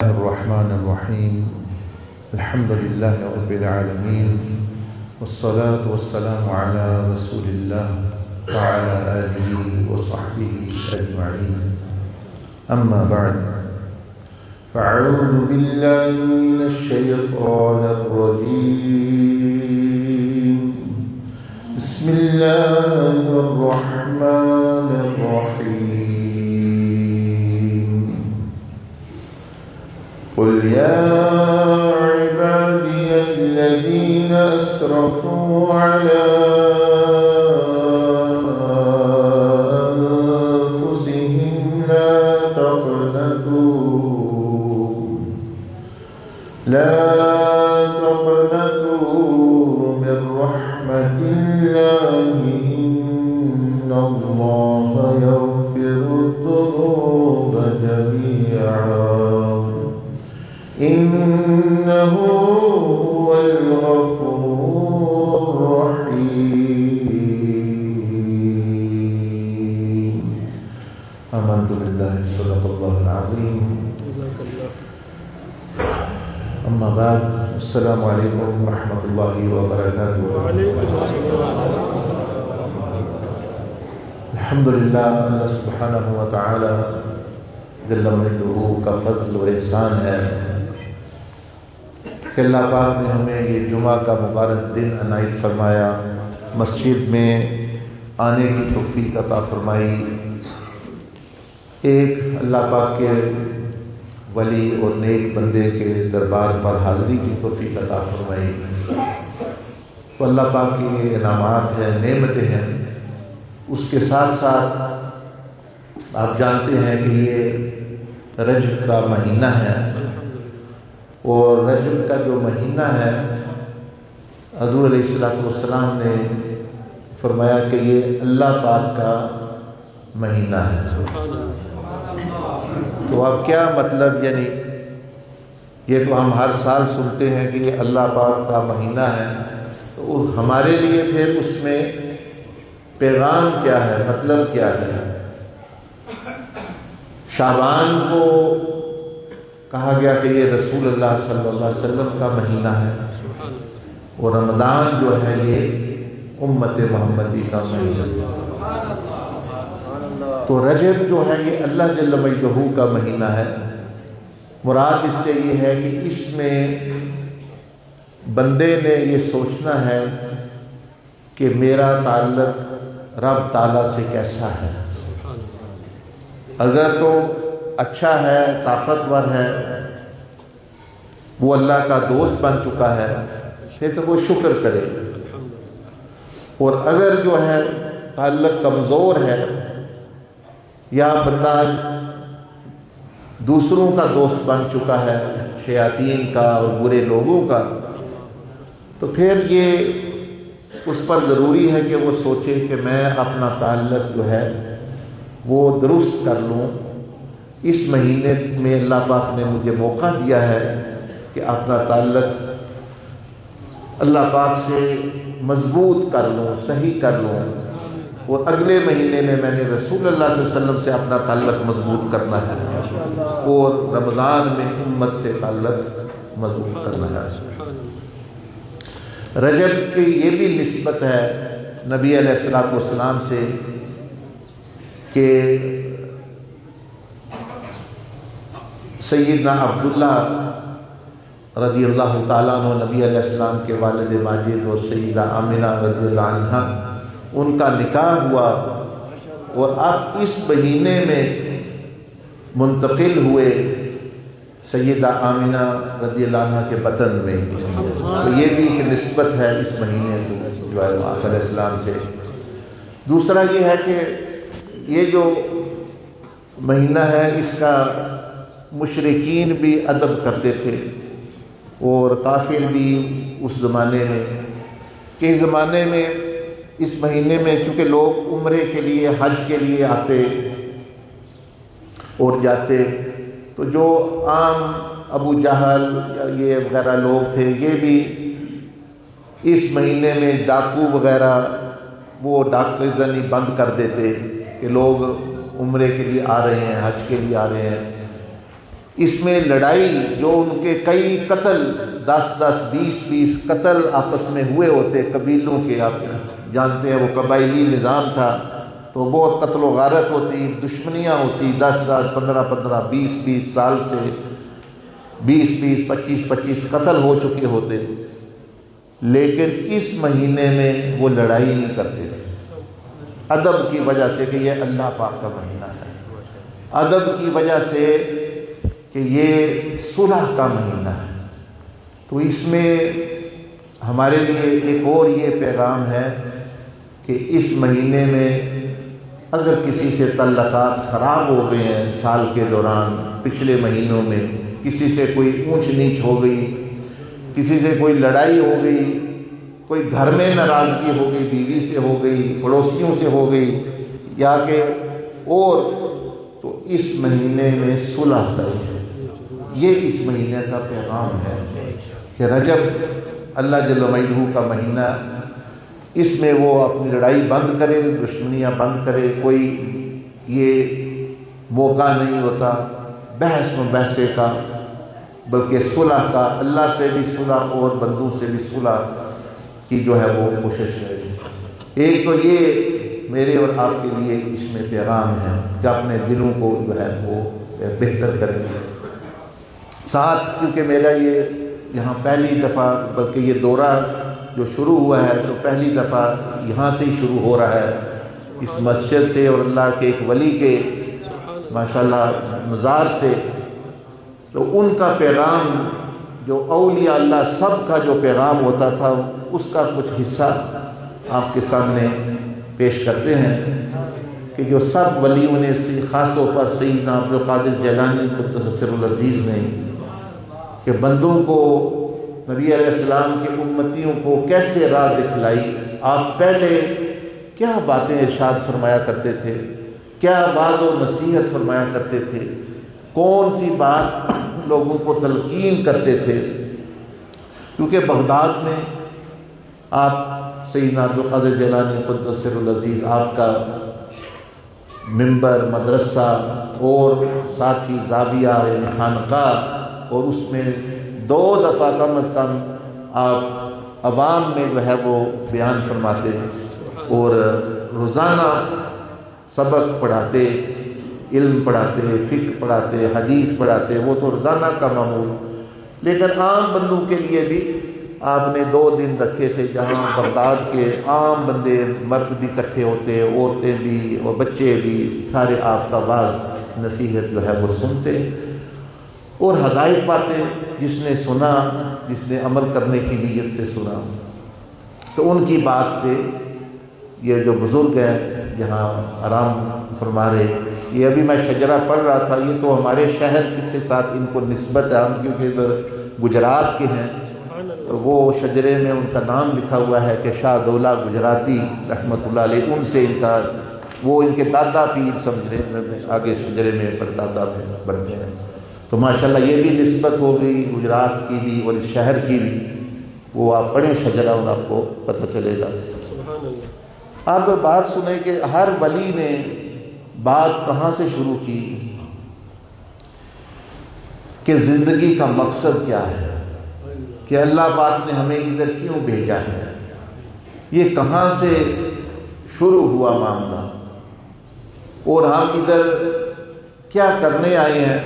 الرحمن الرحيم الحمد لله رب العالمين والصلاة والسلام على رسول الله وعلى آله وصحبه أجمعين أما بعد فأعوذ بالله من الشيطان الرجيم بسم الله الرحمن الرحيم قل يا عبادي الذين أسرفوا على أنفسهم لا تقنطوا من رحمة الله إن الله يغفر الذنوب جميعا إنه هو الغفور الرحيم آمنت بالله صدق الله العظيم أما بعد السلام عليكم ورحمة الله وبركاته الحمدللہ اللہ سبحانہ وتعالی جل مجدہ کا فضل و احسان ہے کہ اللہ پاک نے ہمیں یہ جمعہ کا مبارک دن عنایت فرمایا، مسجد میں آنے کی توفیق عطا فرمائی، ایک اللہ پاک کے ولی اور نیک بندے کے دربار پر حاضری کی توفیق عطا فرمائی۔ تو اللہ پاک کے یہ انعامات ہیں، نعمتیں ہیں۔ اس کے ساتھ ساتھ آپ جانتے ہیں کہ یہ رجب کا مہینہ ہے، اور رجب کا جو مہینہ ہے حضور علیہ السلام نے فرمایا کہ یہ اللہ پاک کا مہینہ ہے۔ تو اب کیا مطلب، یعنی یہ تو ہم ہر سال سنتے ہیں کہ یہ اللہ پاک کا مہینہ ہے، تو ہمارے لیے پھر اس میں پیغام کیا ہے، مطلب کیا ہے؟ شعبان کو کہا گیا کہ یہ رسول اللہ صلی اللہ علیہ وسلم کا مہینہ ہے، اور رمضان جو ہے یہ امت محمدی کا مہینہ ہے۔ تو رجب جو ہے یہ اللہ جل مجدہ کا مہینہ ہے۔ مراد اس سے یہ ہے کہ اس میں بندے نے یہ سوچنا ہے کہ میرا تعلق رب تعالیٰ سے کیسا ہے۔ اگر تو اچھا ہے، طاقتور ہے، وہ اللہ کا دوست بن چکا ہے، پھر تو وہ شکر کرے، اور اگر جو ہے تعلق کمزور ہے یا بندہ دوسروں کا دوست بن چکا ہے، شیاطین کا اور برے لوگوں کا، تو پھر یہ اس پر ضروری ہے کہ وہ سوچے کہ میں اپنا تعلق جو ہے وہ درست کر لوں۔ اس مہینے میں اللہ پاک نے مجھے موقع دیا ہے کہ اپنا تعلق اللہ پاک سے مضبوط کر لوں، صحیح کر لوں، اور اگلے مہینے میں نے رسول اللہ صلی اللہ علیہ وسلم سے اپنا تعلق مضبوط کرنا ہے، اور رمضان میں امت سے تعلق مضبوط کرنا ہے۔ رجب کی یہ بھی نسبت ہے نبی علیہ السلام سے کہ سیدنا عبداللہ رضی اللہ تعالیٰ عنہ نبی علیہ السلام کے والد ماجد اور سیدہ آمنہ رضی اللہ عنہ، ان کا نکاح ہوا، اور آپ اس مہینے میں منتقل ہوئے سیدہ آمنہ رضی اللہ عنہ کے بطن میں۔ تو یہ بھی ایک نسبت ہے اس مہینے کو جو ہے آقا علیہ السلام سے۔ دوسرا یہ ہے کہ یہ جو مہینہ ہے اس کا مشرکین بھی ادب کرتے تھے، اور کافر بھی اس زمانے میں، کہ اس زمانے میں اس مہینے میں چونکہ لوگ عمرے کے لیے، حج کے لیے آتے اور جاتے، تو جو عام ابو جہل یا یہ وغیرہ لوگ تھے، یہ بھی اس مہینے میں ڈاکو وغیرہ وہ ڈاکے زنی بند کر دیتے کہ لوگ عمرے کے لیے آ رہے ہیں، حج کے لیے آ رہے ہیں، اس میں لڑائی جو ان کے کئی قتل 10-10 20-20 قتل آپس میں ہوئے ہوتے قبیلوں کے، آپ جانتے ہیں وہ قبائلی نظام تھا تو بہت قتل و غارت ہوتی، دشمنیاں ہوتی 10-10 15-15 20-20 سال سے 20-20 25-25 قتل ہو چکے ہوتے، لیکن اس مہینے میں وہ لڑائی نہیں کرتے تھے ادب کی وجہ سے کہ یہ اللہ پاک کا مہینہ ہے، ادب کی وجہ سے کہ یہ صلح کا مہینہ ہے۔ تو اس میں ہمارے لیے ایک اور یہ پیغام ہے کہ اس مہینے میں اگر کسی سے تعلقات خراب ہو گئے ہیں سال کے دوران، پچھلے مہینوں میں کسی سے کوئی اونچ نیچ ہو گئی، کسی سے کوئی لڑائی ہو گئی، کوئی گھر میں ناراضگی ہو گئی، بیوی سے ہو گئی، پڑوسیوں سے ہو گئی یا کہ اور، تو اس مہینے میں صلح کریں۔ یہ اس مہینے کا پیغام ہے کہ رجب اللہ جل مجدہ کا مہینہ، اس میں وہ اپنی لڑائی بند کرے، دشمنیاں بند کرے، کوئی یہ موقع نہیں ہوتا بحث و بحثے کا، بلکہ صلح کا، اللہ سے بھی صلح اور بندوں سے بھی صلح کی جو ہے وہ کوشش ہے۔ ایک تو یہ میرے اور آپ کے لیے اس میں پیغام ہے کہ اپنے دلوں کو جو ہے وہ بہتر کریں گے۔ ساتھ کیونکہ میرا یہ یہاں پہلی دفعہ، بلکہ یہ دورہ جو شروع ہوا ہے تو پہلی دفعہ یہاں سے ہی شروع ہو رہا ہے، اس مسجد سے اور اللہ کے ایک ولی کے ماشاءاللہ مزار سے، تو ان کا پیغام جو اولیاء اللہ سب کا جو پیغام ہوتا تھا اس کا کچھ حصہ آپ کے سامنے پیش کرتے ہیں کہ جو سب ولیوں نے خاص طور پر سیدنا عبدالقادر جیلانی قدس سرہ العزیز نے کہ بندوں کو، نبی علیہ السلام کے امتیوں کو کیسے راہ دکھلائی، آپ پہلے کیا باتیں ارشاد فرمایا کرتے تھے، کیا وعظ و نصیحت فرمایا کرتے تھے، کون سی بات لوگوں کو تلقین کرتے تھے، کیونکہ بغداد میں آپ سیدنا عبدالقادر جیلانی قدس سرہ العزیز آپ کا منبر، مدرسہ اور ساتھ ہی زاویہ یعنی خانقاہ، اور اس میں 2 دفعہ کم از کم آپ عوام میں جو ہے وہ بیان فرماتے اور روزانہ سبق پڑھاتے، علم پڑھاتے، فقہ پڑھاتے، حدیث پڑھاتے، وہ تو روزانہ کا معمول، لیکن عام بندوں کے لیے بھی آپ نے 2 دن رکھے تھے جہاں بغداد کے عام بندے، مرد بھی اکٹھے ہوتے، عورتیں بھی اور بچے بھی، سارے آپ کا واعظ نصیحت جو ہے وہ سنتے اور ہدایت پاتے، جس نے سنا، جس نے عمل کرنے کی نیت سے سنا۔ تو ان کی بات سے یہ جو بزرگ ہیں یہاں آرام فرما رہے، یہ ابھی میں شجرہ پڑھ رہا تھا، یہ تو ہمارے شہر کے ساتھ ان کو نسبت ہے، ہم کیونکہ ادھر گجرات کے ہیں، وہ شجرے میں ان کا نام لکھا ہوا ہے کہ شاہ دولہ گجراتی رحمۃ اللہ علیہ، ان سے ان کا، وہ ان کے دادا پیر سمجھ رہے ہیں، آگے شجرے میں پردادا بنتے ہیں، تو ماشاءاللہ یہ بھی نسبت ہو گئی گجرات کی بھی اور اس شہر کی بھی، وہ آپ پڑھیں شجرہ اور آپ کو پتہ چلے گا۔ آپ بات سنیں کہ ہر ولی نے بات کہاں سے شروع کی کہ زندگی کا مقصد کیا ہے، کہ اللہ پاک نے ہمیں ادھر کیوں بھیجا ہے، یہ کہاں سے شروع ہوا معاملہ، اور ہم ادھر کیا کرنے آئے ہیں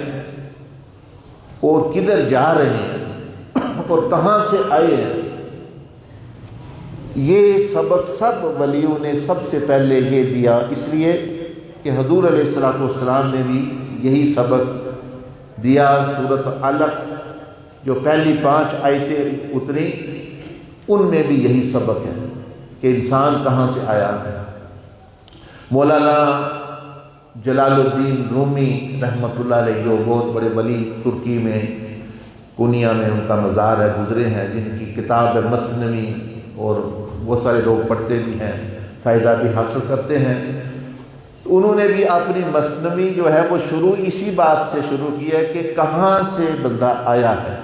اور کدھر جا رہے ہیں اور کہاں سے آئے ہیں۔ یہ سبق سب ولیوں نے سب سے پہلے یہ دیا، اس لیے کہ حضور علیہ الصلوۃ والسلام نے بھی یہی سبق دیا۔ سورۃ علق جو پہلی 5 آیتیں اتری ان میں بھی یہی سبق ہے کہ انسان کہاں سے آیا ہے۔ مولانا جلال الدین رومی رحمۃ اللہ علیہ جو بہت بڑے ولی ترکی میں کنیا میں ان کا مزار ہے، گزرے ہیں، جن کی کتاب ہے مثنوی اور بہت سارے لوگ پڑھتے بھی ہیں، فائدہ بھی حاصل کرتے ہیں، تو انہوں نے بھی اپنی مثنوی جو ہے وہ شروع اسی بات سے شروع کی ہے کہ کہاں سے بندہ آیا ہے،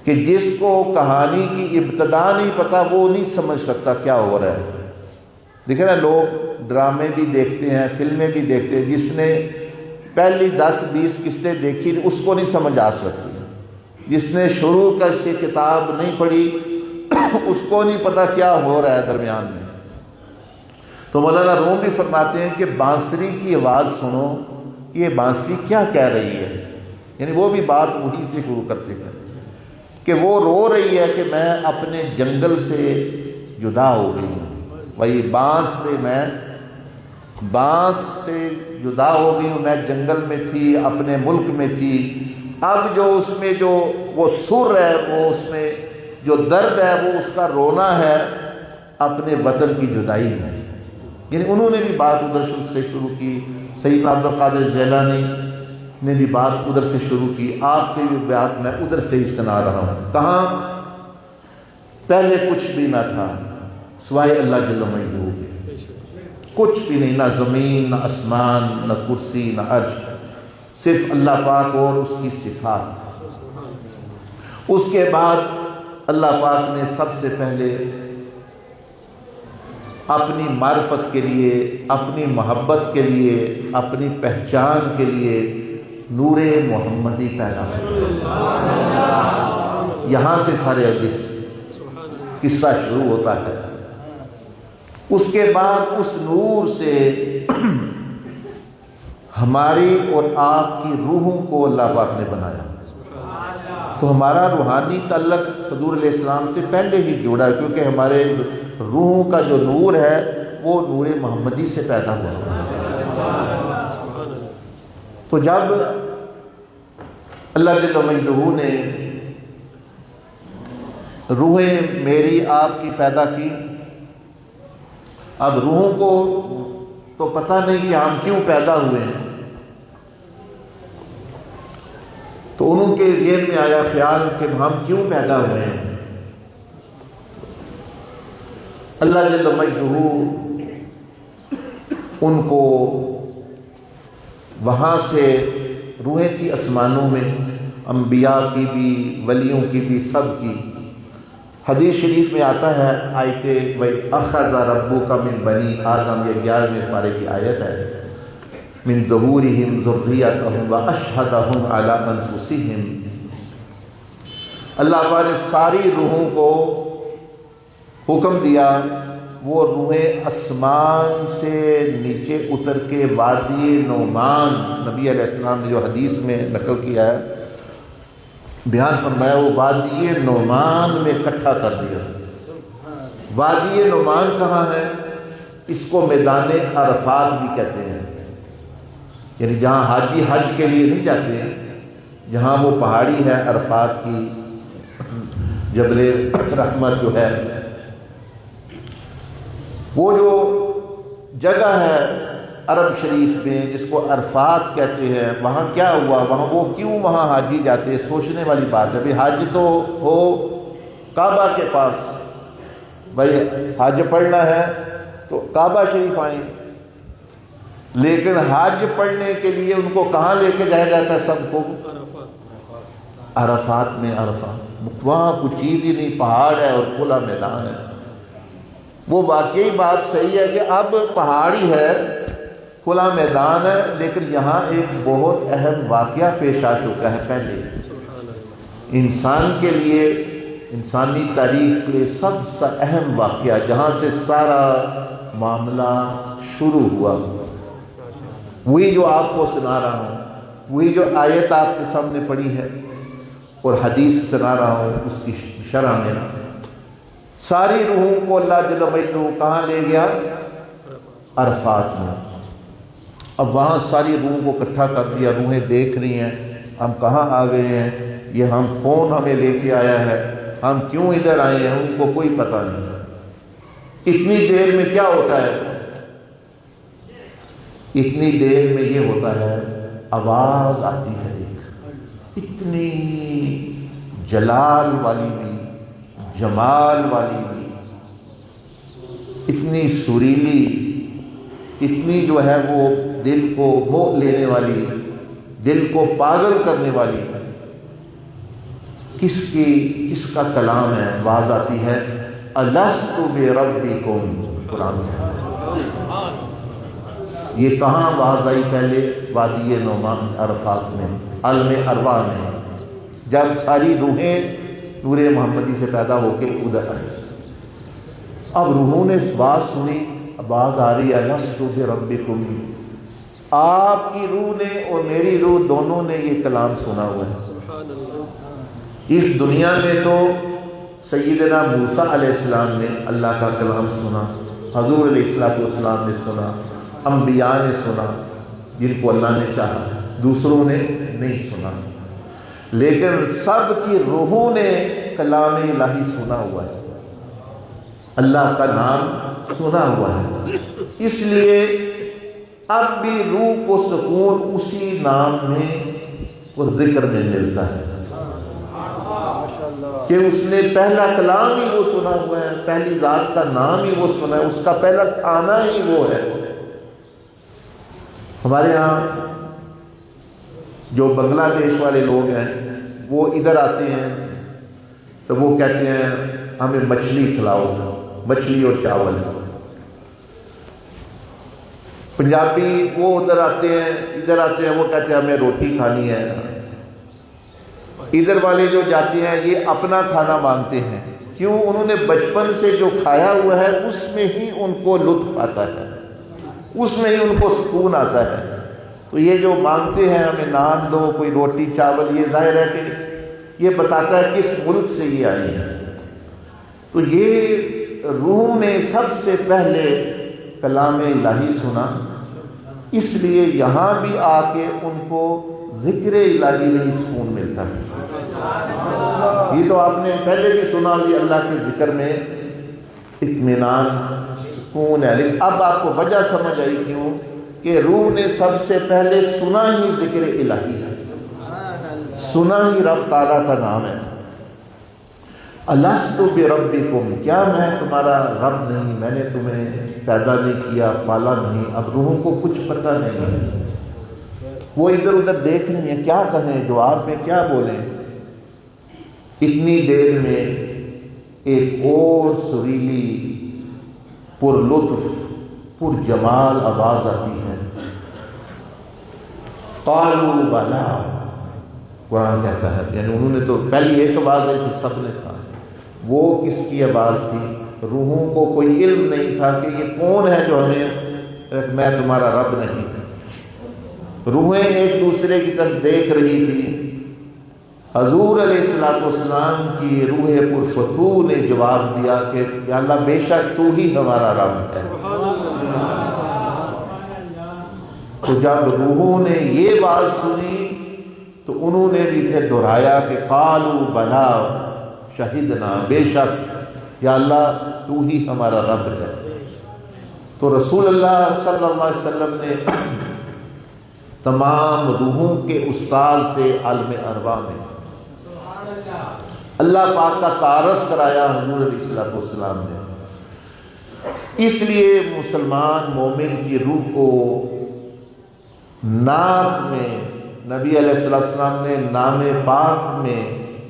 کہ جس کو کہانی کی ابتدا نہیں پتہ وہ نہیں سمجھ سکتا کیا ہو رہا ہے۔ دیکھیں نا، لوگ ڈرامے بھی دیکھتے ہیں، فلمیں بھی دیکھتے ہیں، جس نے پہلی 10-20 قسطیں دیکھی اس کو نہیں سمجھ آ سکتی، جس نے شروع کا سے کتاب نہیں پڑھی اس کو نہیں پتا کیا ہو رہا ہے درمیان میں۔ تو مولانا روم بھی فرماتے ہیں کہ بانسری کی آواز سنو، یہ بانسری کیا کہہ رہی ہے، یعنی وہ بھی بات وہی سے شروع کرتے ہیں کہ وہ رو رہی ہے کہ میں اپنے جنگل سے جدا ہو گئی ہوں، وہی بانس سے جدا ہو گئی ہوں، میں جنگل میں تھی، اپنے ملک میں تھی، اب جو اس میں جو وہ سر ہے، وہ اس میں جو درد ہے، وہ اس کا رونا ہے اپنے وطن کی جدائی میں۔ یعنی انہوں نے بھی بات ادھر سے شروع کی، سیدنا عبد القادر جیلانی نے بھی بات ادھر سے شروع کی، آپ کی بھی بات میں ادھر سے ہی سنا رہا ہوں۔ کہاں پہلے کچھ بھی نہ تھا سوائے اللہ جل مجدہ کے، کچھ بھی نہیں، نہ زمین، نہ آسمان، نہ کرسی، نہ عرش، صرف اللہ پاک اور اس کی صفات۔ اس کے بعد اللہ پاک نے سب سے پہلے اپنی معرفت کے لیے، اپنی محبت کے لیے، اپنی پہچان کے لیے نور محمدی پیدا کیا۔ یہاں سے سارے قصہ شروع ہوتا ہے۔ اس کے بعد اس نور سے ہماری اور آپ کی روحوں کو اللہ پاک نے بنایا، تو ہمارا روحانی تعلق حضور علیہ السلام سے پہلے ہی جڑا ہے، کیونکہ ہمارے روحوں کا جو نور ہے وہ نور محمدی سے پیدا ہوا۔ تو جب اللہ جل مجدہ نے روحیں میری آپ کی پیدا کی، اب روحوں کو تو پتہ نہیں کہ ہم کیوں پیدا ہوئے ہیں، تو انہوں کے ذہن میں آیا خیال کہ ہم کیوں پیدا ہوئے ہیں۔ اللہ جل مجدہ ان کو وہاں سے روحیں تھی آسمانوں میں، انبیاء کی بھی، ولیوں کی بھی، سب کی۔ حدیث شریف میں آتا ہے آیت وَأَخَذَ رَبُّكَ مِن بَنِي آدم، یہ 11ویں پارے کی آیت ہے، مِن ظُهُورِهِمْ ذُرِّيَّتَهُمْ وَأَشْهَدَهُمْ عَلَىٰ أَنفُسِهِمْ۔ اللہ تعالیٰ نے ساری روحوں کو حکم دیا، وہ روحیں آسمان سے نیچے اتر کے وادی نعمان، نبی علیہ السلام نے جو حدیث میں نقل کیا ہے، بیان فرمایا، وہ وادی نعمان میں اکٹھا کر دیا۔ وادی نعمان کہاں ہے؟ اس کو میدان عرفات بھی کہتے ہیں، یعنی جہاں حاجی حج کے لیے نہیں جاتے ہیں، جہاں وہ پہاڑی ہے عرفات کی، جبل رحمت جو ہے، وہ جو جگہ ہے عرب شریف میں جس کو عرفات کہتے ہیں، وہاں کیا ہوا، وہاں وہ کیوں وہاں حاجی جاتے ہیں، سوچنے والی بات ہے۔ بھائی حج تو ہو کعبہ کے پاس، بھائی حج پڑھنا ہے تو کعبہ شریف آئیں، لیکن حج پڑھنے کے لیے ان کو کہاں لے کے جایا جاتا ہے سب کو؟ عرفات میں۔ عرفات وہاں کچھ چیز ہی نہیں، پہاڑ ہے اور کھلا میدان ہے۔ وہ واقعی بات صحیح ہے کہ اب پہاڑی ہے، کھلا میدان ہے، لیکن یہاں ایک بہت اہم واقعہ پیش آ چکا ہے پہلے، انسان کے لیے، انسانی تاریخ کے لیے سب سے اہم واقعہ، جہاں سے سارا معاملہ شروع ہوا، وہی جو آپ کو سنا رہا ہوں، وہی جو آیت آپ کے سامنے پڑھی ہے اور حدیث سنا رہا ہوں، اس کی شرح میں ساری روحوں کو اللہ جل مجدہ کہاں لے گیا؟ عرفات میں۔ اب وہاں ساری روحوں کو اکٹھا کر دیا، روحیں دیکھ رہی ہیں ہم کہاں آ گئے ہیں، یہ ہم کون ہمیں لے کے آیا ہے، ہم کیوں ادھر آئے ہیں، ان کو کوئی پتہ نہیں۔ اتنی دیر میں کیا ہوتا ہے؟ اتنی دیر میں یہ ہوتا ہے، آواز آتی ہے ایک، اتنی جلال والی بھی، جمال والی بھی، اتنی سریلی، اتنی جو ہے وہ دل کو موہ لینے والی، دل کو پاگل کرنے والی، کس کا کلام ہے؟ آواز آتی ہے الست بربکم، قرآن ہے، یہ کہاں واضح آئی؟ پہلے وادی نعمان عرفات میں، عالم ارواح میں، جب ساری روحیں نور محمدی سے پیدا ہو کے ادھر آئی۔ اب روحوں نے اس بات سنی، آواز آ رہی ہے لست بربکم، آپ کی روح نے اور میری روح دونوں نے یہ کلام سنا ہوا ہے۔ اس دنیا میں تو سیدنا موسیٰ علیہ السلام نے اللہ کا کلام سنا، حضور علیہ السلام نے سنا، انبیاء نے سنا جن کو اللہ نے چاہا، دوسروں نے نہیں سنا، لیکن سب کی روحوں نے کلام الہی سنا ہوا ہے، اللہ کا نام سنا ہوا ہے۔ اس لیے اب بھی روح کو سکون اسی نام میں اور ذکر میں ملتا ہے کہ اس نے پہلا کلام ہی وہ سنا ہوا ہے، پہلی ذات کا نام ہی وہ سنا ہے، اس کا پہلا کھانا ہی وہ ہے۔ ہمارے ہاں جو بنگلہ دیش والے لوگ ہیں وہ ادھر آتے ہیں تو وہ کہتے ہیں ہمیں مچھلی کھلاؤ، مچھلی اور چاول۔ پنجابی وہ ادھر آتے ہیں، ادھر آتے ہیں، وہ کہتے ہیں ہمیں روٹی کھانی ہے۔ ادھر والے جو جاتے ہیں یہ اپنا کھانا مانگتے ہیں، کیوں؟ انہوں نے بچپن سے جو کھایا ہوا ہے اس میں ہی ان کو لطف آتا ہے، اس میں ہی ان کو سکون آتا ہے۔ تو یہ جو مانگتے ہیں ہمیں نان دو، کوئی روٹی چاول، یہ ظاہر ہے کہ یہ بتاتا ہے کس ملک سے یہ آئی ہے۔ تو یہ روح نے سب سے پہلے کلام الہی سنا، اس لیے یہاں بھی آ کے ان کو ذکر الہی میں ہی سکون ملتا ہے۔ یہ تو آپ نے پہلے بھی سنا کہ اللہ کے ذکر میں اطمینان، سکون ہے، لیکن اب آپ کو وجہ سمجھ آئی کیوں؟ کہ روح نے سب سے پہلے سنا ہی ذکر الہی ہے، سنا ہی رب تعالیٰ کا نام ہے۔ الست بربکم، کیا میں تمہارا رب نہیں؟ میں نے تمہیں پیدا نہیں کیا، پالا نہیں؟ اب روحوں کو کچھ پتہ نہیں ہے، وہ ادھر ادھر دیکھ رہی ہیں، کیا کہیں، جواب میں کیا بولیں۔ اتنی دیر میں ایک اور سریلی پر لطف پر جمال آواز آتی ہے، قالوا بلا، قرآن کہتا ہے، یعنی انہوں نے تو پہلی ایک آواز ہے کہ سب نے کہا، وہ کس کی آواز تھی؟ روحوں کو کوئی علم نہیں تھا کہ یہ کون ہے جو ہمیں، میں تمہارا رب نہیں۔ روحیں ایک دوسرے کی طرف دیکھ رہی تھی۔ حضور علیہ السلام کی روح پرفتوح نے جواب دیا کہ یا اللہ بے شک تو ہی ہمارا رب ہے۔ تو جب روحوں نے یہ بات سنی تو انہوں نے بھی پھر دہرایا کہ قالوا بلا شہدنا، بے شک یا اللہ تو ہی ہمارا رب ہے۔ تو رسول اللہ صلی اللہ علیہ وسلم نے تمام روحوں کے استاد تھے عالم ارواح میں، اللہ پاک کا تعارف کرایا حضور علیہ السلام نے۔ اس لیے مسلمان مومن کی روح کو نعت میں، نبی علیہ السلام نے نام پاک میں،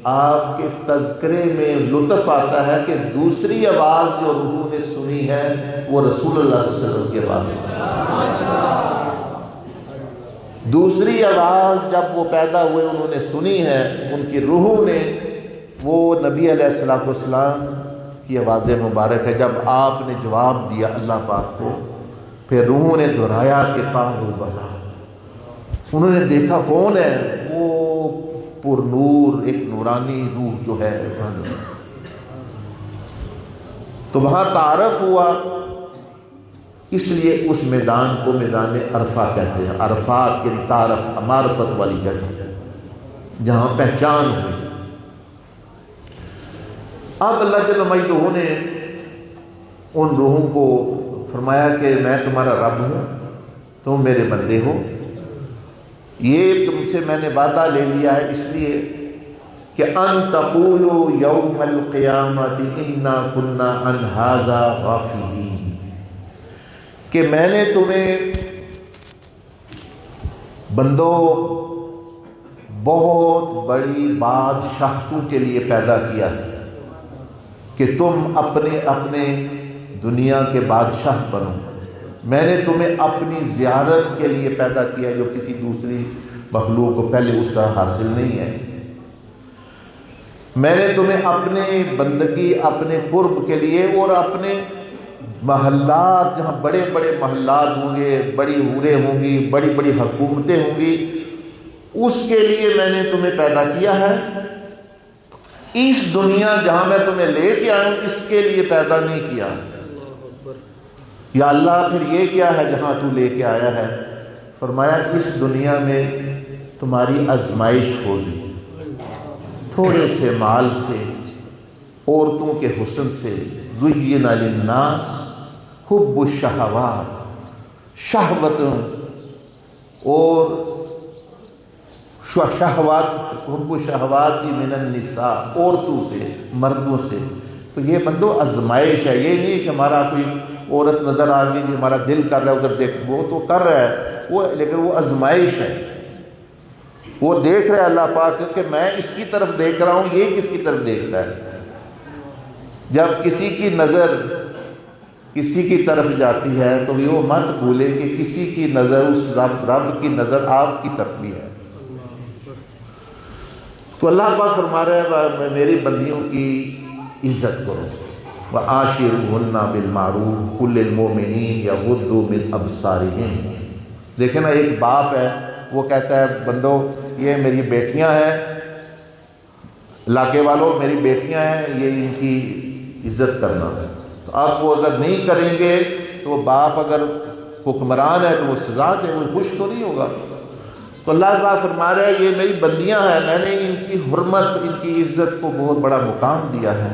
آپ کے تذکرے میں لطف آتا ہے کہ دوسری آواز جو روح نے سنی ہے وہ رسول اللہ صلی اللہ علیہ وسلم کی آواز ہے۔ دوسری آواز جب وہ پیدا ہوئے انہوں نے سنی ہے، ان کی روحوں نے، وہ نبی علیہ السلام کی آواز مبارک ہے۔ جب آپ نے جواب دیا اللہ پاک کو، پھر روحوں نے دہرایا کہ قالوا بلا، انہوں نے دیکھا کون ہے، وہ پر نور، ایک نورانی روح جو ہے۔ تو وہاں تعارف ہوا، اس لیے اس میدان کو میدان عرفہ کہتے ہیں۔ عرفات یعنی تعارف، معرفت والی جگہ جہاں پہچان ہوئی۔ اب اللہ جل مجدہ نے ان روحوں کو فرمایا کہ میں تمہارا رب ہوں، تم میرے بندے ہو، یہ تم سے میں نے وعدہ لے لیا ہے، اس لیے کہ ان تقولوا یوم القیامت انا کنا عن ھذا غافلین، کہ میں نے تمہیں بندوں بہت بڑی بادشاہتوں کے لیے پیدا کیا ہے کہ تم اپنے اپنے دنیا کے بادشاہ بنو، میں نے تمہیں اپنی زیارت کے لیے پیدا کیا جو کسی دوسری مخلوق کو پہلے اس طرح حاصل نہیں ہے۔ میں نے تمہیں اپنے بندگی، اپنے قرب کے لیے اور اپنے محلات، جہاں بڑے بڑے محلات ہوں گے، بڑی حوریں ہوں گی، بڑی بڑی حکومتیں ہوں گی، اس کے لیے میں نے تمہیں پیدا کیا ہے۔ اس دنیا جہاں میں تمہیں لے کے آیا ہوں اس کے لیے پیدا نہیں کیا۔ یا اللہ پھر یہ کیا ہے جہاں تو لے کے آیا ہے؟ فرمایا اس دنیا میں تمہاری آزمائش ہوگی، تھوڑے سے مال سے، عورتوں کے حسن سے، زین للناس حب الشہوات، شہوتوں اور شہوات، حب الشہوات من النساء، عورتوں سے، مردوں سے۔ تو یہ بندو آزمائش ہے، یہ نہیں کہ ہمارا کوئی عورت نظر آ گئی، ہمارا دل کر رہا ہے ادھر دیکھ، وہ تو کر رہا ہے وہ، لیکن وہ آزمائش ہے۔ وہ دیکھ رہا ہے اللہ پاک کہ میں اس کی طرف دیکھ رہا ہوں، یہ کس کی طرف دیکھتا ہے۔ جب کسی کی نظر کسی کی طرف جاتی ہے تو وہ مت بھولے کہ کسی کی نظر، اس رب کی نظر آپ کی طرف بھی ہے۔ تو اللہ پاک فرما رہا ہے میری بندیوں کی عزت کرو، وَعَاشِرُوهُنَّ بِالْمَعْرُوفِ قُلْ لِلْمُؤْمِنِينَ يَغُضُّوا مِنْ أَبْصَارِهِمْ۔ دیکھیں نا، ایک باپ ہے وہ کہتا ہے بندو یہ میری بیٹیاں ہیں، علاقے والوں میری بیٹیاں ہیں، یہ ان کی عزت کرنا ہے۔ تو اب وہ اگر نہیں کریں گے تو وہ باپ اگر حکمران ہے تو وہ سزا دے، وہ خوش تو نہیں ہوگا۔ تو اللہ تعالیٰ فرما رہا ہے یہ میری بندیاں ہیں، میں نے ان کی حرمت، ان کی عزت کو بہت بڑا مقام دیا ہے،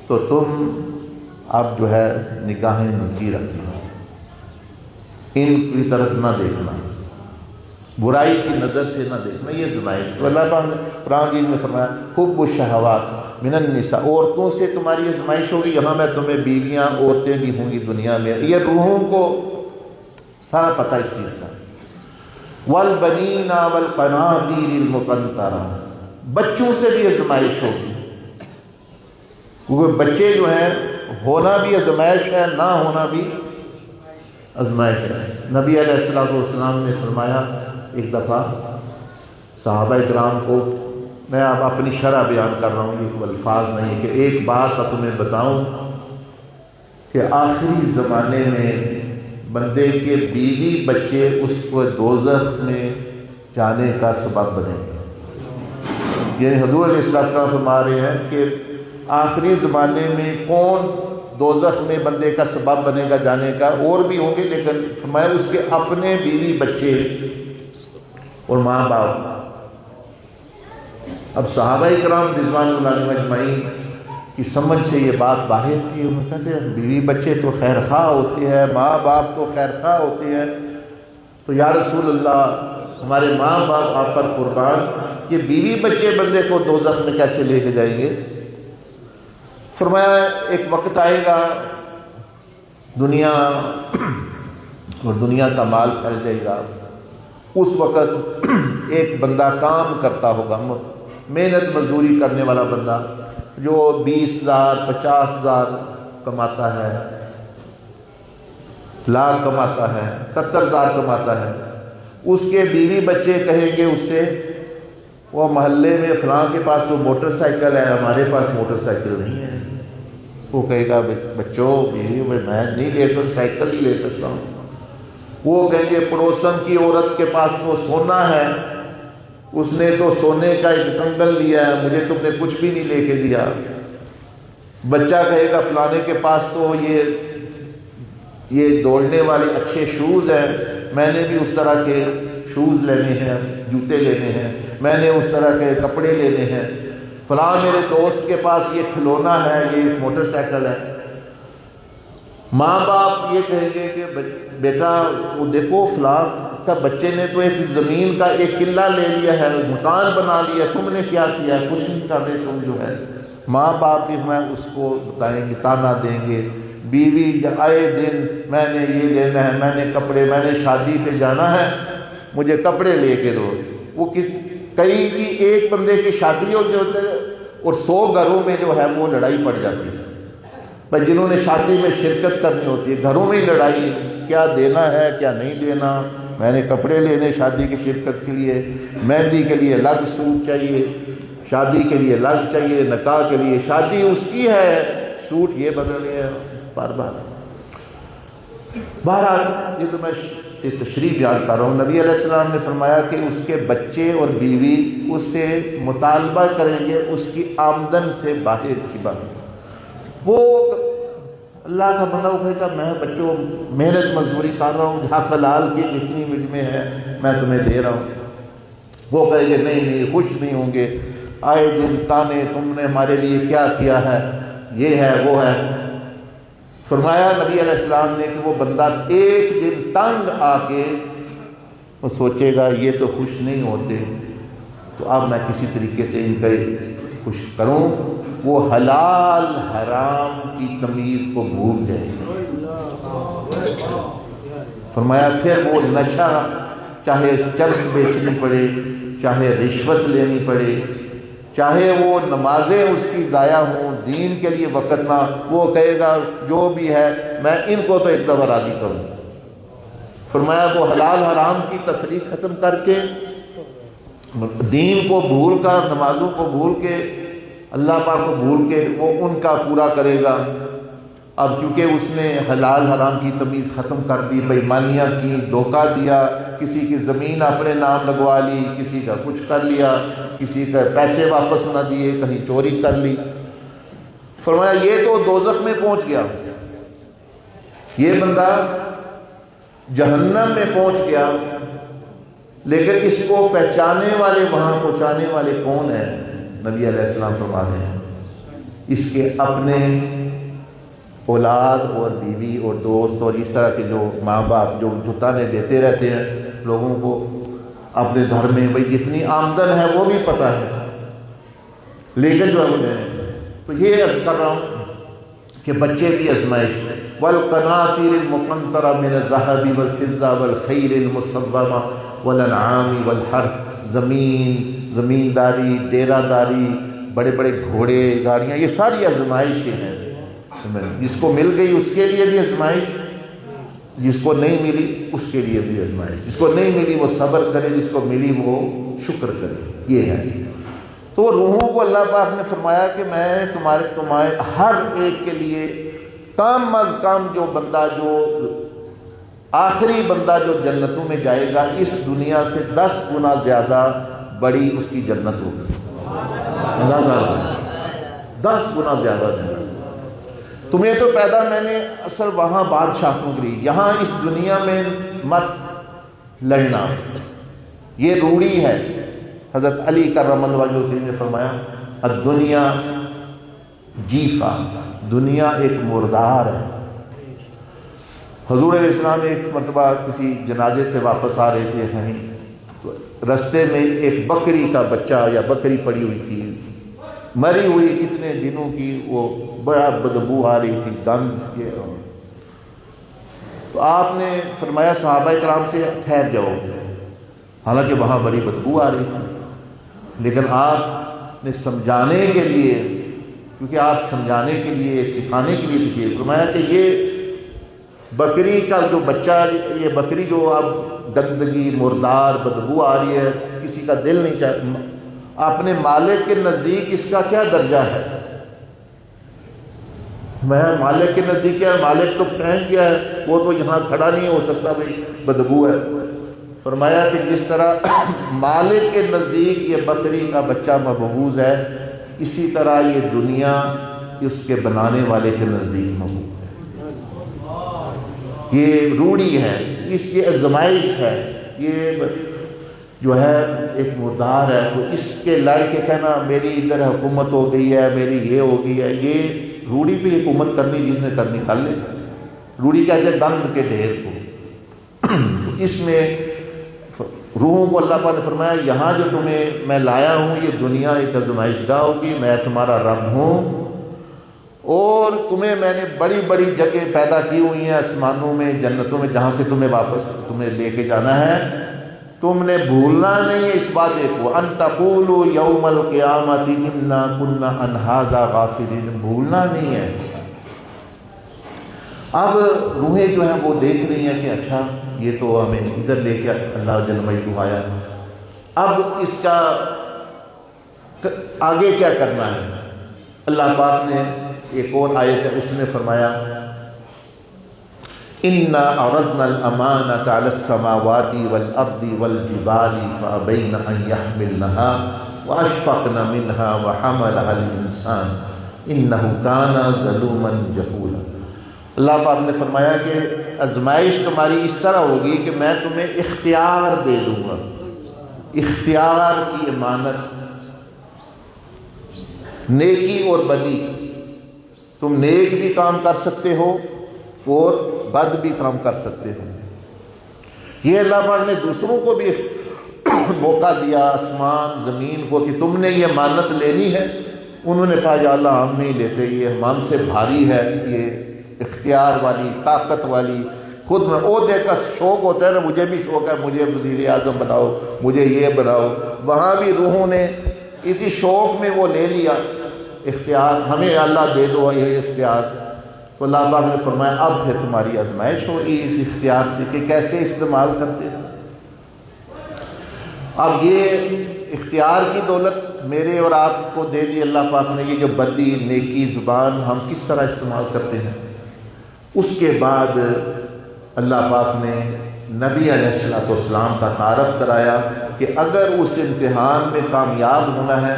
تو تم اب جو ہے نگاہیں نیچی رکھنا، ان کی طرف نہ دیکھنا، برائی کی نظر سے نہ دیکھنا، یہ زمائش۔ تو اللہ تعالیٰ نے قرآن جیز میں فرمایا حب الشہوات من النساء، عورتوں سے تمہاری ازمائش ہوگی، یہاں میں تمہیں بیویاں، عورتیں بھی ہوں گی دنیا میں، یہ روحوں کو سارا پتہ اس چیز کا۔ والبنین والقناطیر المقنطرہ، بچوں سے بھی ازمائش ہوگی، کیونکہ بچے جو ہیں ہونا بھی ازمائش ہے، نہ ہونا بھی ازمائش ہے۔ نبی علیہ السلام نے فرمایا ایک دفعہ صحابہ کرام کو، میں اب اپنی شرح بیان کر رہا ہوں، یہ الفاظ نہیں، کہ ایک بات کا تمہیں بتاؤں کہ آخری زمانے میں بندے کے بیوی بچے اس کو دوزخ میں جانے کا سبب بنیں گے۔ یعنی حضور علیہ السلام فرما رہے ہیں کہ آخری زمانے میں کون دوزخ میں بندے کا سبب بنے گا جانے کا، اور بھی ہوں گے، لیکن فرمایا اس کے اپنے بیوی بچے اور ماں باپ۔ اب صحابہ کرام رضوان اللہ علیہم اجمعین کی سمجھ سے یہ بات باہر تھی، انہوں نے کہا کہ بیوی بچے تو خیر خواہ ہوتے ہیں، ماں باپ تو خیر خواہ ہوتے ہیں، تو یا رسول اللہ ہمارے ماں باپ آپ پر قربان، یہ بیوی بچے بندے کو دوزخ میں کیسے لے کے جائیں گے؟ فرمایا ایک وقت آئے گا دنیا اور دنیا کا مال پھیل جائے گا، اس وقت ایک بندہ کام کرتا ہوگا، محنت مزدوری کرنے والا بندہ جو 20,000 50,000 کماتا ہے، لاکھ کماتا ہے، 70,000 کماتا ہے، اس کے بیوی بچے کہیں گے اس سے، وہ محلے میں فلاں کے پاس تو موٹر سائیکل ہے، ہمارے پاس موٹر سائیکل نہیں ہے۔ وہ کہے گا بچوں بیوی میں نہیں لے سکتا، سائیکل ہی لے سکتا ہوں۔ وہ کہیں گے پڑوسن کی عورت کے پاس تو سونا ہے، اس نے تو سونے کا ایک کنگن لیا ہے، مجھے تم نے کچھ بھی نہیں لے کے دیا۔ بچہ کہے گا فلانے کے پاس تو یہ دوڑنے والے اچھے شوز ہیں، میں نے بھی اس طرح کے شوز لینے ہیں، جوتے لینے ہیں، میں نے اس طرح کے کپڑے لینے ہیں، فلاں میرے دوست کے پاس یہ کھلونا ہے، یہ موٹر سائیکل ہے۔ ماں باپ یہ کہیں گے کہ بیٹا وہ دیکھو فلاں کا بچے نے تو ایک زمین کا ایک قلعہ لے لیا ہے، مکان بنا لیا، تم نے کیا کیا؟ کچھ نہیں کر رہے تم جو ہے۔ ماں باپ بھی میں اس کو بتائیں گے، تانا دیں گے، بیوی آئے دن میں نے یہ لینا ہے، میں نے کپڑے، میں نے شادی پہ جانا ہے، مجھے کپڑے لے کے دو۔ وہ کئی کی ایک بندے کی شادی ہو جاتی ہے اور 100 گھروں میں جو ہے وہ لڑائی پڑ جاتی ہے، بھائی جنہوں نے شادی میں شرکت کرنی ہوتی ہے، گھروں میں لڑائی کیا دینا ہے کیا نہیں دینا، میں نے کپڑے لینے شادی کی شرکت کے لیے، مہندی کے لیے الگ سوٹ چاہیے، شادی کے لیے الگ چاہیے، نکاح کے لیے، شادی اس کی ہے، سوٹ یہ بدلنے ہیں بار بار۔ بہرحال یہ تو میں تشریح بیان کر رہا ہوں۔ نبی علیہ السلام نے فرمایا کہ اس کے بچے اور بیوی اس سے مطالبہ کریں گے اس کی آمدن سے باہر کی بات۔ وہ اللہ کا بندہ کہے گا میں بچوں محنت مزدوری کر رہا ہوں، حق حلال کی جتنی مجھ میں ہے میں تمہیں دے رہا ہوں۔ وہ کہے گے نہیں خوش نہیں ہوں گے، آئے دن تانے تم نے ہمارے لیے کیا کیا ہے، یہ ہے وہ ہے۔ فرمایا نبی علیہ السلام نے کہ وہ بندہ ایک دن تنگ آ کے وہ سوچے گا یہ تو خوش نہیں ہوتے، تو اب میں کسی طریقے سے ان کو خوش کروں، وہ حلال حرام کی تمیز کو بھول جائے گا۔ فرمایا پھر وہ نشہ، چاہے چرس بیچنی پڑے، چاہے رشوت لینی پڑے، چاہے وہ نمازیں اس کی ضائع ہوں، دین کے لیے وقت نہ، وہ کہے گا جو بھی ہے میں ان کو تو ایک دفعہ راضی کروں۔ فرمایا وہ حلال حرام کی تفریق ختم کر کے، دین کو بھول کر، نمازوں کو بھول کے، اللہ پاک کو بھول کے وہ ان کا پورا کرے گا۔ اب کیونکہ اس نے حلال حرام کی تمیز ختم کر دی، بے ایمانیاں کی، دھوکہ دیا، کسی کی زمین اپنے نام لگوا لی، کسی کا کچھ کر لیا، کسی کا پیسے واپس نہ دیے، کہیں چوری کر لی، فرمایا یہ تو دوزخ میں پہنچ گیا، یہ بندہ جہنم میں پہنچ گیا۔ لیکن اس کو پہچانے والے، وہاں پہنچانے والے کون ہیں؟ نبی علیہ السلام فرماتے ہیں اس کے اپنے اولاد اور بیوی اور دوست اور اس طرح کے جو ماں باپ جو تانے دیتے رہتے ہیں لوگوں کو اپنے گھر میں، بھئی جتنی آمدن ہے وہ بھی پتہ ہے، لیکن جو ہے تو یہ عرض کر رہا ہوں کہ بچے کی آزمائش، والقناطیر المقنطرہ من الذهب والفضہ والخیل المصومہ والانعام والحرث، زمینداری، ڈیرہ داری، بڑے بڑے گھوڑے، گاڑیاں، یہ ساری آزمائشیں ہیں۔ جس کو مل گئی اس کے لیے بھی آزمائش، جس کو نہیں ملی اس کے لیے بھی آزمائش، جس کو نہیں ملی وہ صبر کرے، جس کو ملی وہ شکر کرے، یہ ہے۔ تو روحوں کو اللہ پاک نے فرمایا کہ میں تمہارے ہر ایک کے لیے کم از کم جو بندہ، جو آخری بندہ جو جنتوں میں جائے گا، اس دنیا سے 10 گنا زیادہ بڑی اس کی جنت ہوگی، 10 گنا زیادہ جنت۔ تمہیں تو پیدا میں نے اصل وہاں بادشاہوں کے لیے، یہاں اس دنیا میں مت لڑنا، یہ روڑی ہے۔ حضرت علی کرم اللہ وجہہ نے فرمایا الدنیا جیفا، دنیا ایک مردار ہے۔ حضور علیہ السلام ایک مرتبہ کسی جنازے سے واپس آ رہے تھے کہیں، تو رستے میں ایک بکری کا بچہ یا بکری پڑی ہوئی تھی، مری ہوئی کتنے دنوں کی، وہ بڑا بدبو آ رہی تھی، گند یہ۔ تو آپ نے فرمایا صحابہ کرام سے ٹھہر جاؤ، حالانکہ وہاں بڑی بدبو آ رہی تھی، لیکن آپ نے سمجھانے کے لیے، کیونکہ آپ سمجھانے کے لیے، سکھانے کے لیے تشریف فرمایا کہ یہ بکری کا جو بچہ، یہ بکری جو اب گندگی، مردار، بدبو آ رہی ہے، کسی کا دل نہیں چاہتا، اپنے مالک کے نزدیک اس کا کیا درجہ ہے؟ میں مالک کے نزدیک کیا ہے؟ مالک تو پھینک گیا ہے، وہ تو یہاں کھڑا نہیں ہو سکتا، بھائی بدبو ہے۔ فرمایا کہ جس طرح مالک کے نزدیک یہ بکری کا بچہ مبغوض ہے، اسی طرح یہ دنیا اس کے بنانے والے کے نزدیک مبغوض ہے۔ یہ روڑی ہے، اس کی آزمائش ہے، یہ جو ہے ایک مردار ہے۔ تو اس کے لڑ کے کہنا میری ادھر حکومت ہو گئی ہے، میری یہ ہو گئی ہے، یہ روڑی پہ حکومت کرنی جس نے کرنی کر لے۔ روڑی کہتے ہیں گند کے ڈھیر کو۔ تو اس میں روحوں کو اللہ پاک نے فرمایا یہاں جو تمہیں میں لایا ہوں یہ دنیا ایک آزمائش گاہ ہوگی، میں تمہارا رب ہوں، اور تمہیں میں نے بڑی بڑی جگہ پیدا کی ہوئی ہیں آسمانوں میں، جنتوں میں، جہاں سے تمہیں لے کے جانا ہے۔ تم نے بھولنا نہیں ہے اس بات کو، ان تقولوا یوم القیامۃ انا کنا عن ھذا غافلین، بھولنا نہیں ہے۔ اب روحیں جو ہیں وہ دیکھ رہی ہیں کہ اچھا یہ تو ہمیں ادھر لے کے اللہ جل مجدہ آیا، اب اس کا آگے کیا کرنا ہے؟ اللہ پاک نے ایک اور آیت ہے اس میں فرمایا اِنَّا عَرَضْنَا الْأَمَانَةَ عَلَى السَّمَاوَاتِ وَالْأَرْضِ وَالْجِبَالِ فَأَبَيْنَ أَنْ يَحْمِلْنَهَا وَأَشْفَقْنَ مِنْهَا وَحَمَلَهَا الْإِنسَانُ إِنَّهُ كَانَ ظَلُومًا جَهُولًا۔ اللہ پاک نے فرمایا کہ آزمائش تمہاری اس طرح ہوگی کہ میں تمہیں اختیار دے دوں گا، اختیار کی امانت، نیکی اور بدی، تم نیک بھی کام کر سکتے ہو اور بد بھی کام کر سکتے ہو۔ یہ اللہ پاک نے دوسروں کو بھی موقع دیا، آسمان زمین کو، کہ تم نے یہ امانت لینی ہے۔ انہوں نے کہا یا اللہ ہم نہیں لیتے، یہ ہم سے بھاری ہے، یہ اختیار والی طاقت والی، خود میں عہدے کا شوق ہوتا ہے نا، مجھے بھی شوق ہے، مجھے وزیر اعظم بناؤ، مجھے یہ بناؤ، وہاں بھی روحوں نے اسی شوق میں وہ لے لیا اختیار، ہمیں اللہ دے دو یہ اختیار۔ تو اللہ پاک نے فرمایا اب پھر تمہاری آزمائش ہوگی اس اختیار سے کہ کیسے استعمال کرتے ہیں۔ اب یہ اختیار کی دولت میرے اور آپ کو دے دی اللہ پاک نے، یہ جو بدی نیکی زبان ہم کس طرح استعمال کرتے ہیں۔ اس کے بعد اللہ پاک نے نبی علیہ السلام کا تعارف کرایا کہ اگر اس امتحان میں کامیاب ہونا ہے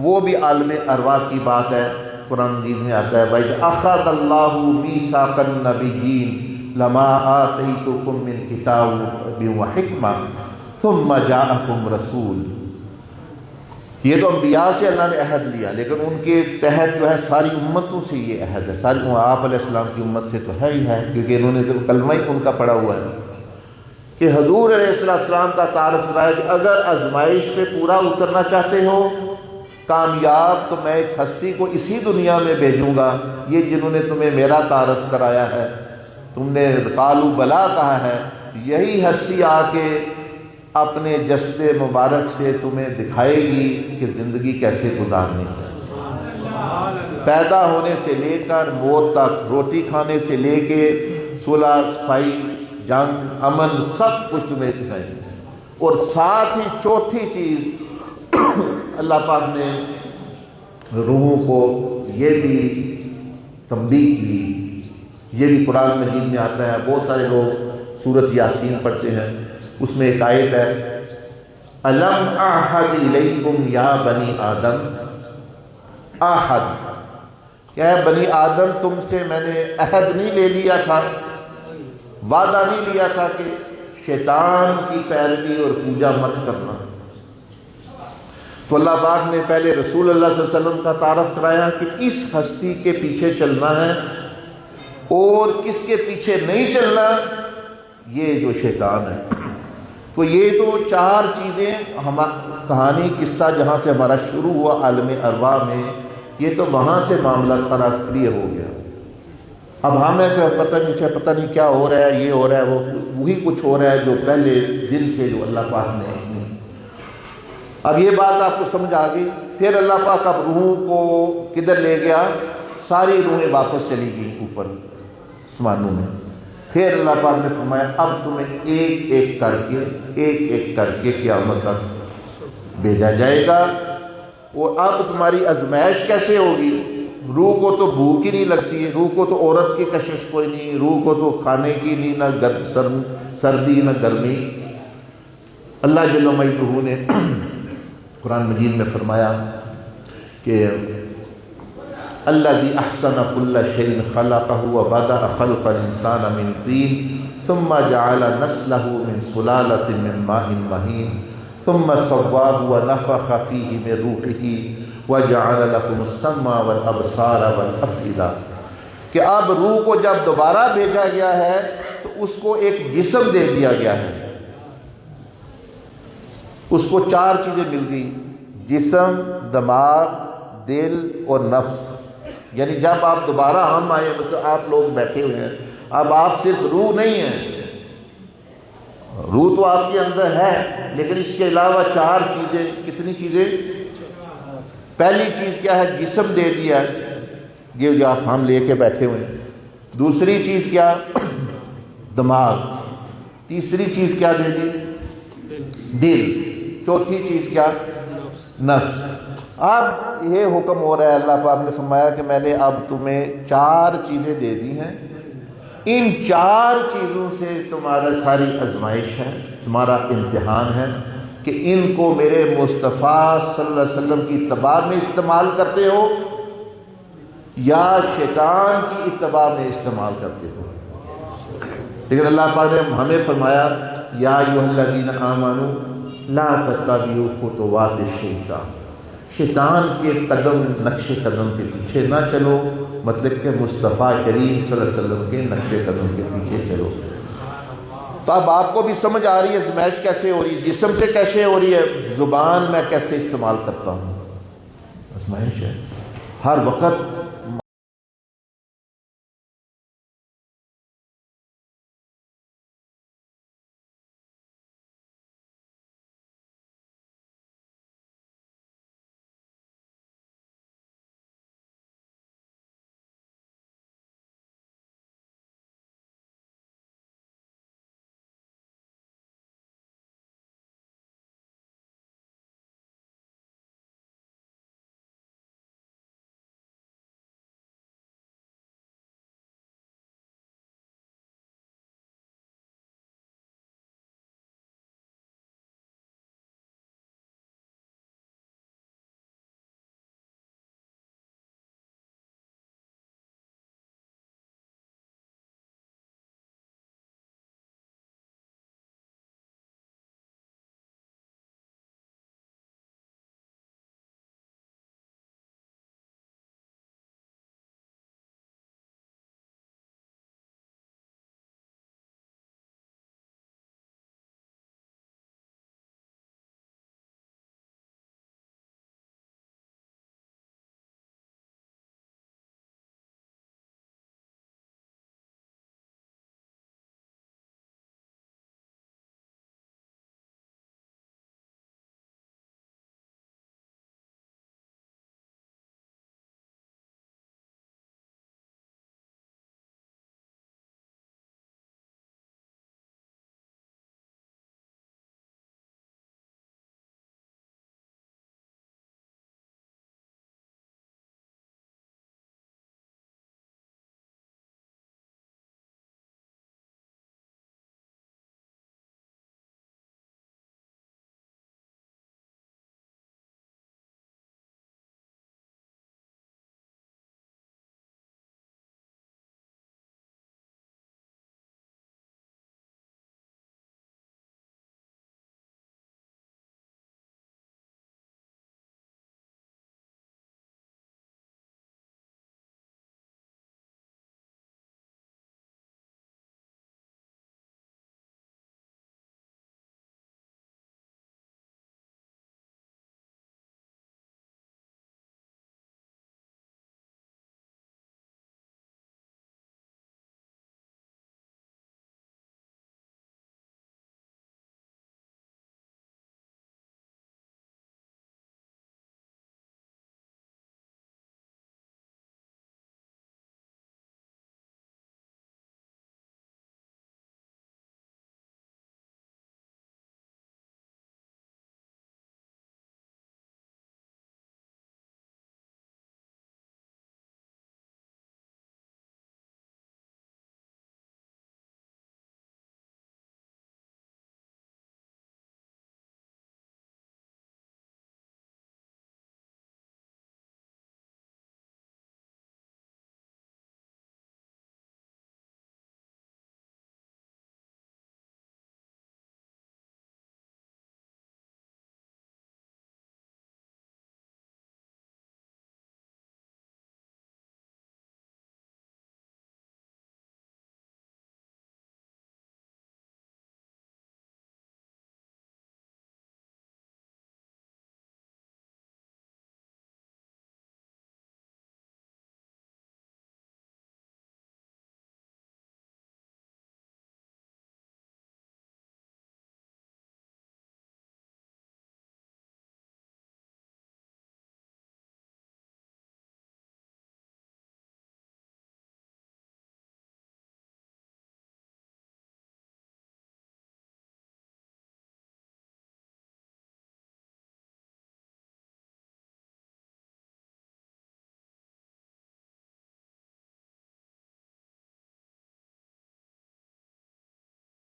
وہ بھی عالم ارواح کی بات ہے۔ قرآن مجید میں آتا ہے وَإِذْ أَخَذَ اللَّهُ مِيثَاقَ النَّبِيِّينَ لَمَا آتَيْتُكُم مِّن كِتَابٍ وَحِكْمَةٍ ثُمَّ جَاءَكُمْ رَسُولٌ۔ یہ تو انبیاء سے اللہ نے عہد لیا، لیکن ان کے تحت جو ہے ساری امتوں سے یہ عہد ہے، ساری آپ علیہ السلام کی امت سے تو ہے ہی ہے، کیونکہ انہوں نے تو کلمہ ہی ان کا پڑھا ہوا ہے کہ حضور علیہ السلام کا تعارف کرایا کہ اگر آزمائش پہ پورا اترنا چاہتے ہو کامیاب، تو میں ایک ہستی کو اسی دنیا میں بھیجوں گا، یہ جنہوں نے تمہیں میرا تعارف کرایا ہے، تم نے قالوا بلا کہا ہے، یہی ہستی آ کے اپنے جسد مبارک سے تمہیں دکھائے گی کہ زندگی کیسے گزارنی ہے، پیدا ہونے سے لے کر موت تک، روٹی کھانے سے لے کے صلح صفائی جنگ امن سب کچھ تمہیں دکھائے گی۔ اور ساتھ ہی چوتھی چیز اللہ پاک نے روحوں کو یہ بھی تنبیہ کی، یہ بھی قرآن مجید میں آتا ہے، بہت سارے لوگ سورۃ یاسین پڑھتے ہیں، اس میں ایک آیت ہے الم اعہد الیکم یا بنی آدم، احد کیا ہے بنی آدم، تم سے میں نے عہد نہیں لے لیا تھا، وعدہ نہیں لیا تھا کہ شیطان کی پیروی اور پوجا مت کرنا۔ تو اللہ پاک نے پہلے رسول اللہ صلی اللہ علیہ وسلم کا تعارف کرایا کہ اس ہستی کے پیچھے چلنا ہے اور کس کے پیچھے نہیں چلنا، یہ جو شیطان ہے۔ تو یہ تو چار چیزیں کہانی قصہ جہاں سے ہمارا شروع ہوا عالم ارواح میں، یہ تو وہاں سے معاملہ سارا کلیئر ہو گیا۔ اب ہمیں تو پتہ نہیں کیا ہو رہا ہے، یہ ہو رہا ہے، وہی کچھ ہو رہا ہے جو پہلے دن سے جو اللہ پاک نے۔ اب یہ بات آپ کو سمجھ آ گئی۔ پھر اللہ پاک اب روحوں کو کدھر لے گیا؟ ساری روحیں واپس چلی گئی اوپر آسمانوں میں۔ پھر اللہ پاک نے فرمایا اب تمہیں ایک ایک کر کے قیامت تک بھیجا جائے گا۔ اور اب تمہاری آزمائش کیسے ہوگی؟ روح کو تو بھوک ہی نہیں لگتی ہے، روح کو تو عورت کی کشش کوئی نہیں، روح کو تو کھانے کی نہیں، نہ سردی نہ گرمی۔ اللہ جل مجدہ نے قرآن مجید میں فرمایا کہ الذی احسن کل شیء خلقہ وبدأ خلق الانسان من طین ثم جعل نسلہ من سلالۃ من ماء مہین ثم سواه ونفخ فیہ من روحہ وجعل لکم السمع والابصار والافئدہ، کہ اب روح کو جب دوبارہ بھیجا گیا ہے تو اس کو ایک جسم دے دیا گیا ہے، اس کو چار چیزیں مل گئی، جسم، دماغ، دل اور نفس۔ یعنی جب آپ دوبارہ ہم آئے، مثلا آپ لوگ بیٹھے ہوئے ہیں، اب آپ صرف روح نہیں ہیں، روح تو آپ کے اندر ہے، لیکن اس کے علاوہ چار چیزیں۔ کتنی چیزیں؟ پہلی چیز کیا ہے؟ جسم دے دیا، یہ جو آپ ہم لے کے بیٹھے ہوئے ہیں، دوسری چیز کیا؟ دماغ. تیسری چیز کیا دے دی؟ دل. چوتھی چیز کیا؟ نفس. اب یہ حکم ہو رہا ہے، اللہ پاک نے فرمایا کہ میں نے اب تمہیں 4 چیزیں دے دی ہیں، ان 4 چیزوں سے تمہارا ساری آزمائش ہے، تمہارا امتحان ہے کہ ان کو میرے مصطفیٰ صلی اللہ علیہ وسلم کی اتباع میں استعمال کرتے ہو یا شیطان کی اتباع میں استعمال کرتے ہو. لیکن اللہ پاک نے ہمیں فرمایا یا ایھا الذین آمنوا لا تتبعوا خطوات الشیطان، شیطان کے قدم نقش قدم کے پیچھے نہ چلو، مطلب کہ مصطفیٰ کریم صلی اللہ علیہ وسلم کے نقش قدم کے پیچھے چلو. تو اب آپ کو بھی سمجھ آ رہی ہے آزمائش کیسے ہو رہی ہے، جسم سے کیسے ہو رہی ہے، زبان میں کیسے استعمال کرتا ہوں. آزمائش ہے ہر وقت.